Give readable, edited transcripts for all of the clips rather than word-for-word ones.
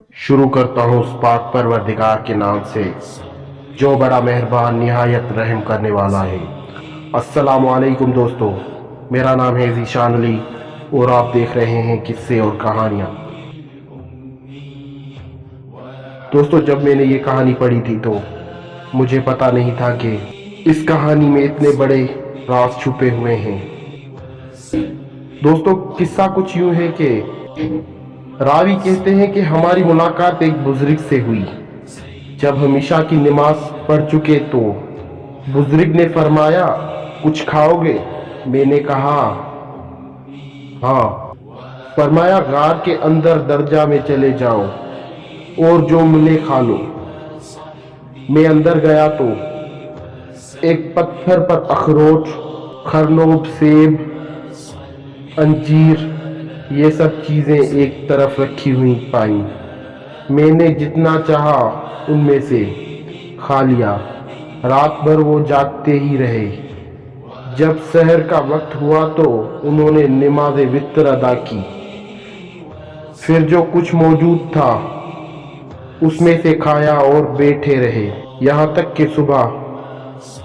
शुरू करता हूँ उस पाक परवरदिगार के नाम से जो बड़ा मेहरबान निहायत रहम करने वाला है। अस्सलामु अलैकुम दोस्तों, मेरा नाम है ज़ीशान अली और आप देख रहे हैं किस्से और कहानियाँ। दोस्तों, जब मैंने ये कहानी पढ़ी थी तो मुझे पता नहीं था कि इस कहानी में इतने बड़े राज छुपे हुए हैं। दोस्तों, किस्सा कुछ यूं है कि रावी कहते हैं कि हमारी मुलाकात एक बुजुर्ग से हुई। जब हम ईशा की नमाज पढ़ चुके तो बुजुर्ग ने फरमाया, कुछ खाओगे? मैंने कहा हाँ। फरमाया, गार के अंदर दरजा में चले जाओ और जो मिले खा लो। मैं अंदर गया तो एक पत्थर पर अखरोट, खरनोब, सेब, अंजीर, ये सब चीजें एक तरफ रखी हुई पाई। मैंने जितना चाहा उनमें से खा लिया। रात भर वो जागते ही रहे। जब सहर का वक्त हुआ तो उन्होंने नमाज वितर अदा की। फिर जो कुछ मौजूद था उसमें से खाया और बैठे रहे, यहाँ तक कि सुबह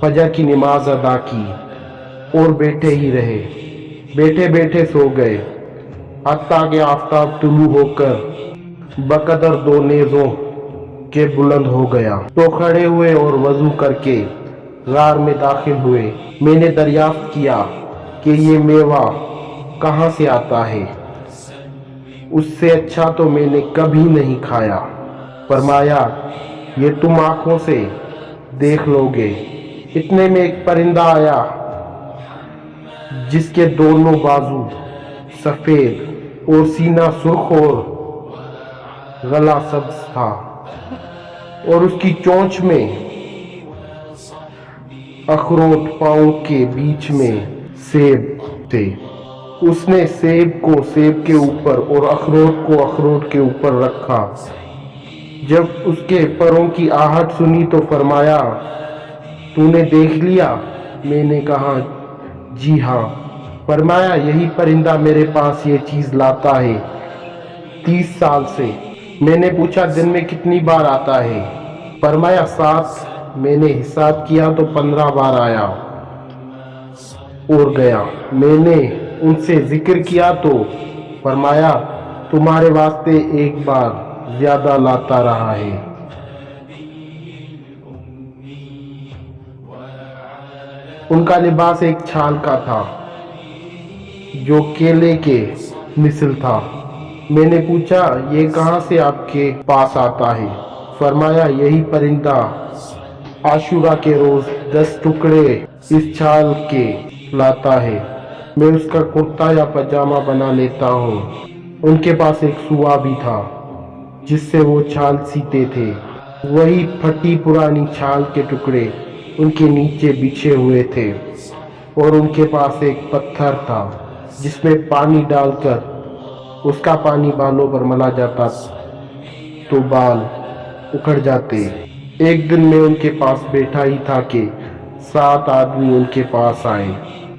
फजर की नमाज अदा की और बैठे ही रहे। बैठे बैठे सो गए हत्ता के आफताब तुलू होकर बकदर 2 नेज़ों के बुलंद हो गया तो खड़े हुए और वजू करके गार में दाखिल हुए। मैंने दरियाफ्त किया कि ये मेवा कहाँ से आता है। उससे अच्छा तो मैंने कभी नहीं खाया। फरमाया, ये तुम आंखों से देख लोगे। इतने में एक परिंदा आया जिसके दोनों बाजू सफेद और सीना सुर्ख और गला सब्ज था और उसकी चोंच में अखरोट, पाँव के बीच में सेब थे। उसने सेब को सेब के ऊपर और अखरोट को अखरोट के ऊपर रखा। जब उसके परों की आहट सुनी तो फरमाया, तूने देख लिया? मैंने कहा, जी हाँ। फरमाया, यही परिंदा मेरे पास ये चीज लाता है 30 साल से। मैंने पूछा, दिन में कितनी बार आता है? फरमाया, 7। मैंने हिसाब किया तो 15 बार आया और गया। मैंने उनसे जिक्र किया तो फरमाया, तुम्हारे वास्ते एक बार ज्यादा लाता रहा है। उनका लिबास एक छाल का था जो केले के मिसल था। मैंने पूछा, ये कहाँ से आपके पास आता है? फरमाया, यही परिंदा आशूरा के रोज 10 टुकड़े इस छाल के लाता है। मैं उसका कुर्ता या पजामा बना लेता हूँ। उनके पास एक सुआ भी था जिससे वो छाल सीते थे। वही फटी पुरानी छाल के टुकड़े उनके नीचे बिछे हुए थे और उनके पास एक पत्थर था जिसमें पानी डालकर उसका पानी बालों पर मला जाता तो बाल उखड़ जाते। एक दिन मैं उनके पास बैठा ही था कि 7 आदमी उनके पास आए।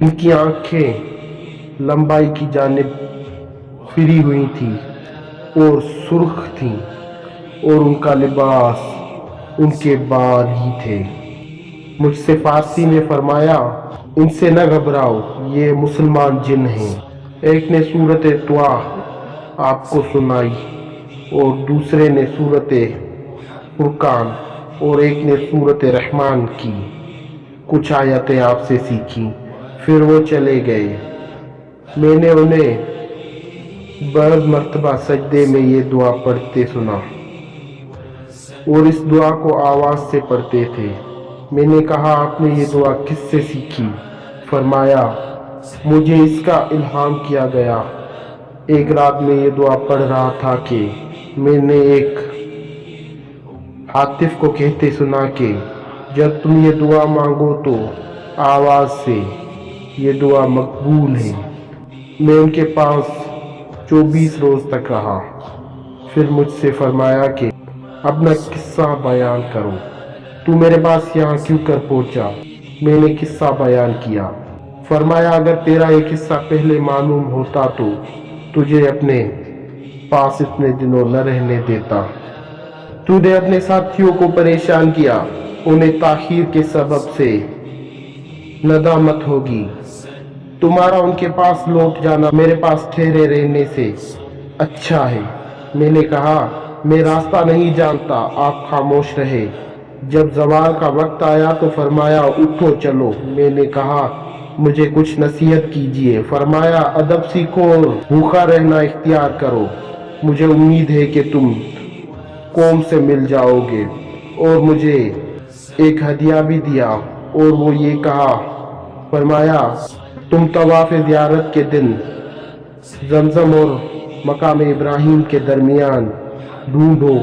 उनकी आंखें लंबाई की जानिब फिरी हुई थी और सुर्ख थी और उनका लिबास उनके बाल ही थे। मुझसे फारसी में फरमाया, इनसे न घबराओ, ये मुसलमान जिन हैं। एक ने सूरत त्वा आपको सुनाई और दूसरे ने सूरत फुरकान और एक ने सूरत रहमान की कुछ आयतें आपसे सीखी। फिर वो चले गए। मैंने उन्हें बरस मर्तबा सजदे में ये दुआ पढ़ते सुना और इस दुआ को आवाज से पढ़ते थे। मैंने कहा, आपने ये दुआ किससे सीखी? फरमाया, मुझे इसका इल्हाम किया गया। एक रात में ये दुआ पढ़ रहा था कि मैंने एक आतिफ को कहते सुना कि जब तुम ये दुआ मांगो तो आवाज से ये दुआ मकबूल है। मैं उनके पास 24 रोज तक रहा। फिर मुझसे फरमाया कि अपना किस्सा बयान करो। तू मेरे पास यहाँ क्यों कर पहुंचा? मैंने किस्सा बयान किया। फरमाया, अगर तेरा ये किस्सा पहले मालूम होता तो तुझे अपने पास इतने दिनों न रहने देता। तूने अपने साथियों को परेशान किया, उन्हें ताखीर के सबब से नदामत होगी। तुम्हारा उनके पास लौट जाना मेरे पास ठहरे रहने से अच्छा है। मैंने कहा, मैं रास्ता नहीं जानता। आप खामोश रहे। जब ज़वाल का वक्त आया तो फरमाया, उठो चलो। मैंने कहा, मुझे कुछ नसीहत कीजिए। फरमाया, अदब सीखो और भूखा रहना इख्तियार करो। मुझे उम्मीद है कि तुम कौम से मिल जाओगे। और मुझे एक हदिया भी दिया और वो ये कहा, फरमाया, तुम तवाफ ज़ियारत के दिन जमजम और मकाम इब्राहिम के दरमियान ढूंढो,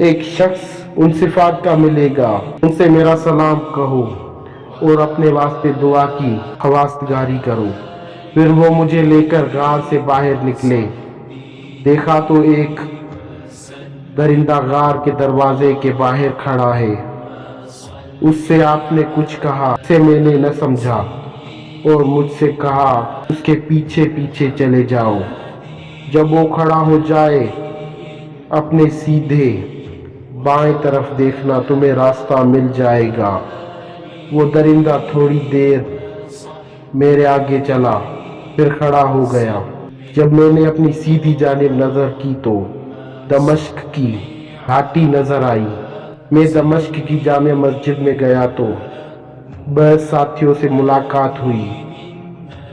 एक शख्स उन सिफात का मिलेगा, उनसे मेरा सलाम कहो और अपने वास्ते दुआ की खवास्तगारी करो। फिर वो मुझे लेकर गार से बाहर निकले। देखा तो एक दरिंदा गार के दरवाजे के बाहर खड़ा है। उससे आपने कुछ कहा, उसे मैंने न समझा और मुझसे कहा, उसके पीछे पीछे चले जाओ। जब वो खड़ा हो जाए, अपने सीधे बाएं तरफ देखना, तुम्हें रास्ता मिल जाएगा। वो दरिंदा थोड़ी देर मेरे आगे चला, फिर खड़ा हो गया। जब मैंने अपनी सीधी जानिब नज़र की तो दमश्क की घाटी नज़र आई। मैं दमश्क की जामे मस्जिद में गया तो बस साथियों से मुलाकात हुई।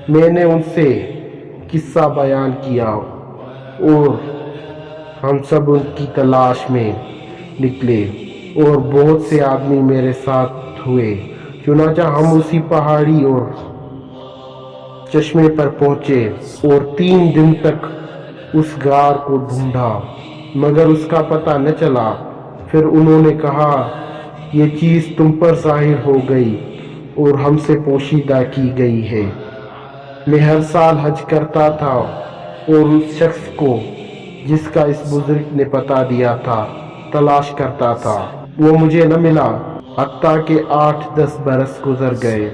मैंने उनसे किस्सा बयान किया और हम सब उनकी तलाश में निकले और बहुत से आदमी मेरे साथ हुए। चुनांचे हम उसी पहाड़ी और चश्मे पर पहुंचे और 3 दिन तक उस गार को ढूंढा, मगर उसका पता न चला। फिर उन्होंने कहा, ये चीज़ तुम पर ज़ाहिर हो गई और हमसे पोशीदा की गई है। मैं हर साल हज करता था और उस शख्स को जिसका इस बुजुर्ग ने पता दिया था तलाश करता था। वो मुझे न मिला, हत्ता के 8-10 बरस गुजर गए।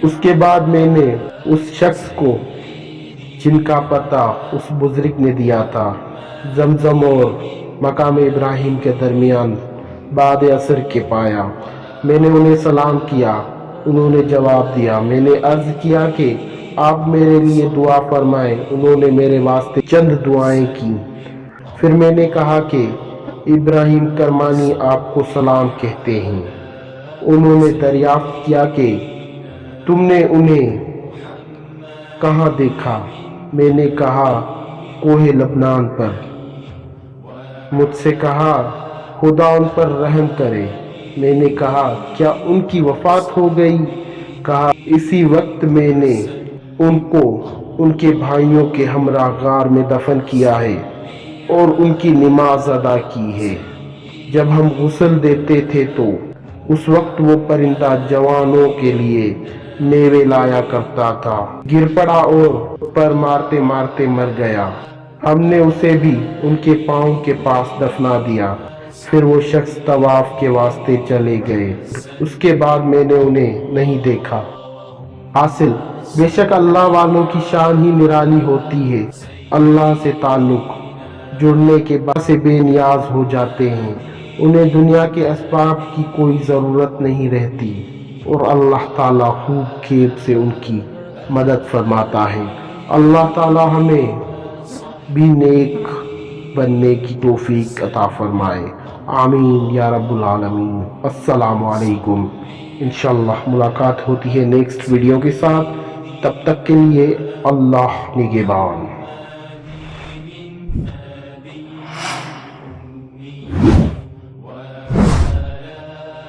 उसके बाद मैंने उस शख्स को जिनका पता उस बुजुर्ग ने दिया था, जमजम और मकाम इब्राहिम के दरमियान बाद असर के पाया। मैंने उन्हें सलाम किया, उन्होंने जवाब दिया। मैंने अर्ज किया कि आप मेरे लिए दुआ फरमाएं। उन्होंने मेरे वास्ते चंद दुआएं की। फिर मैंने कहा कि इब्राहिम करमानी आपको सलाम कहते हैं। उन्होंने दरियाफ्त किया कि तुमने उन्हें कहाँ देखा? मैंने कहा, कोहे लबनान पर। मुझसे कहा, खुदा उन पर रहम करे। मैंने कहा, क्या उनकी वफात हो गई? कहा, इसी वक्त मैंने उनको उनके भाइयों के हमरा गार में दफन किया है और उनकी नमाज अदा की है। जब हम गुस्ल देते थे तो उस वक्त वो परिंदा जवानों के लिए मेवे लाया करता था। गिर पड़ा और पर मारते मारते मर गया। हमने उसे भी उनके पाँव के पास दफना दिया। फिर वो शख्स तवाफ के वास्ते चले गए। उसके बाद मैंने उन्हें नहीं देखा। हासिल, बेशक अल्लाह वालों की शान ही निराली होती है। अल्लाह से ताल्लुक जुड़ने के बाद से बेनियाज हो जाते हैं। उन्हें दुनिया के असबाब की कोई ज़रूरत नहीं रहती और अल्लाह ताला खूब खेब से उनकी मदद फरमाता है। अल्लाह ताला हमें भी नेक बनने की तौफीक अता फरमाए। आमीन या रब्बुल आलमीन। अस्सलामु अलैकुम। इंशाअल्लाह मुलाकात होती है नेक्स्ट वीडियो के साथ। तब तक के लिए अल्लाह निगहबान।